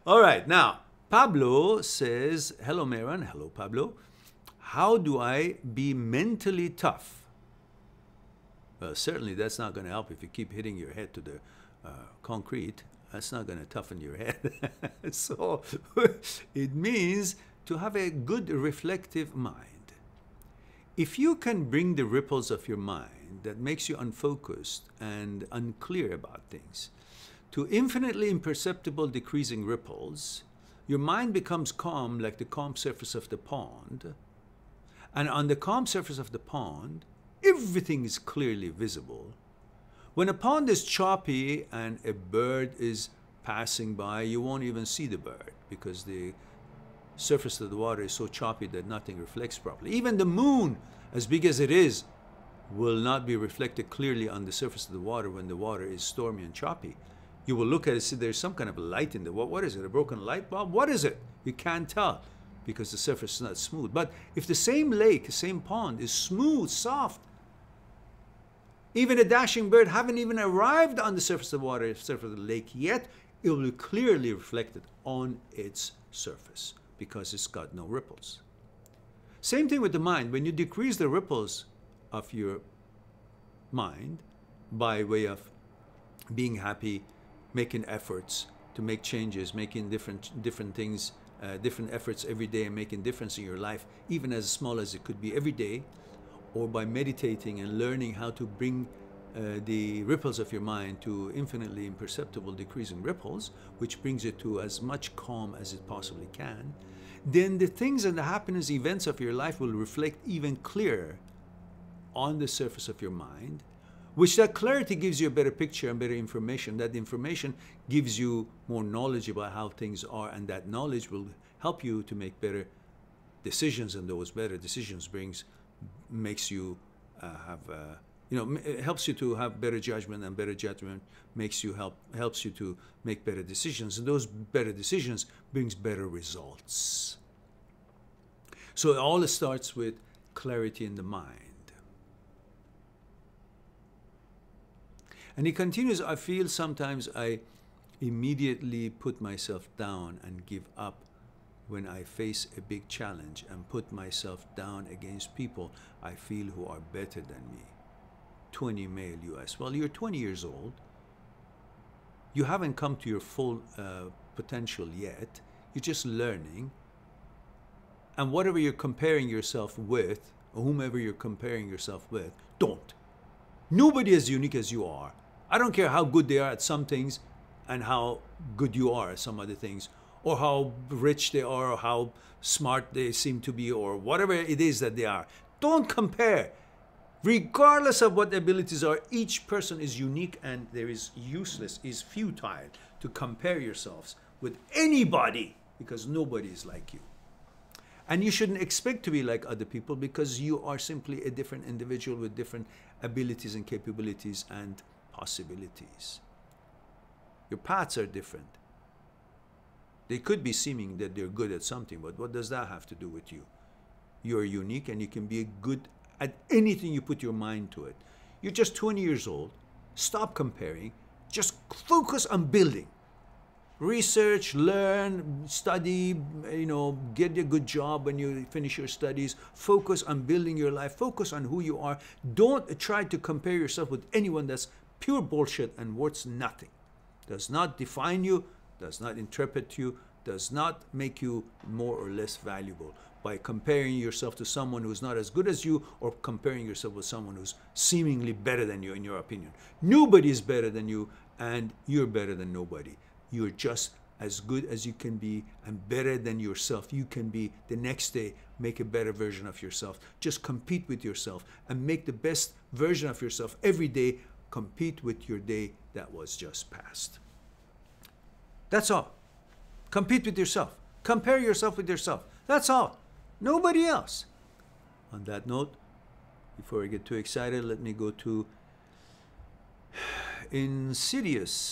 All right, now, Pablo says, hello, Mehran. Hello, Pablo. How do I be mentally tough? Well, certainly that's not going to help if you keep hitting your head to the concrete. That's not going to toughen your head. So it means to have a good reflective mind. If you can bring the ripples of your mind that makes you unfocused and unclear about things to infinitely imperceptible decreasing ripples, your mind becomes calm like the calm surface of the pond. And on the calm surface of the pond, everything is clearly visible. When a pond is choppy and a bird is passing by, you won't even see the bird because the surface of the water is so choppy that nothing reflects properly. Even the moon, as big as it is, will not be reflected clearly on the surface of the water when the water is stormy and choppy. You will look at it and see there's some kind of light in there. What is it, a broken light bulb? What is it? You can't tell because the surface is not smooth. But if the same lake, the same pond is smooth, soft, even a dashing bird haven't even arrived on the surface of the water, surface of the lake yet, it will be clearly reflected on its surface because it's got no ripples. Same thing with the mind. When you decrease the ripples of your mind by way of being happy, making efforts to make changes, making different things, different efforts every day and making difference in your life, even as small as it could be every day, or by meditating and learning how to bring the ripples of your mind to infinitely imperceptible decreasing ripples, which brings it to as much calm as it possibly can, then the things and the happiness events of your life will reflect even clearer on the surface of your mind, which that clarity gives you a better picture and better information. That information gives you more knowledge about how things are, and that knowledge will help you to make better decisions, and those better decisions makes you helps you to have better judgment, and better judgment helps you to make better decisions, and those better decisions brings better results. So it all starts with clarity in the mind. And he continues, I feel sometimes I immediately put myself down and give up when I face a big challenge, and put myself down against people I feel who are better than me. 20 male US. Well, you're 20 years old. You haven't come to your full potential yet. You're just learning. And whatever you're comparing yourself with, or whomever you're comparing yourself with, don't. Nobody is unique as you are. I don't care how good they are at some things and how good you are at some other things, or how rich they are, or how smart they seem to be, or whatever it is that they are. Don't compare. Regardless of what the abilities are, each person is unique, and there is futile to compare yourselves with anybody, because nobody is like you. And you shouldn't expect to be like other people, because you are simply a different individual with different abilities and capabilities and possibilities. Your paths are different. They could be seeming that they're good at something, but what does that have to do with you? You're unique, and you can be good at anything you put your mind to it. You're just 20 years old. Stop comparing. Just focus on building. Research, learn, study, get a good job when you finish your studies. Focus on building your life. Focus on who you are. Don't try to compare yourself with anyone. That's pure bullshit and worth nothing. Does not define you, does not interpret you, does not make you more or less valuable by comparing yourself to someone who's not as good as you, or comparing yourself with someone who's seemingly better than you in your opinion. Nobody is better than you, and you're better than nobody. You're just as good as you can be, and better than yourself you can be. The next day, make a better version of yourself. Just compete with yourself and make the best version of yourself every day. Compete with your day that was just past. That's all. Compete with yourself. Compare yourself with yourself. That's all. Nobody else. On that note, before I get too excited, let me go to Insidious.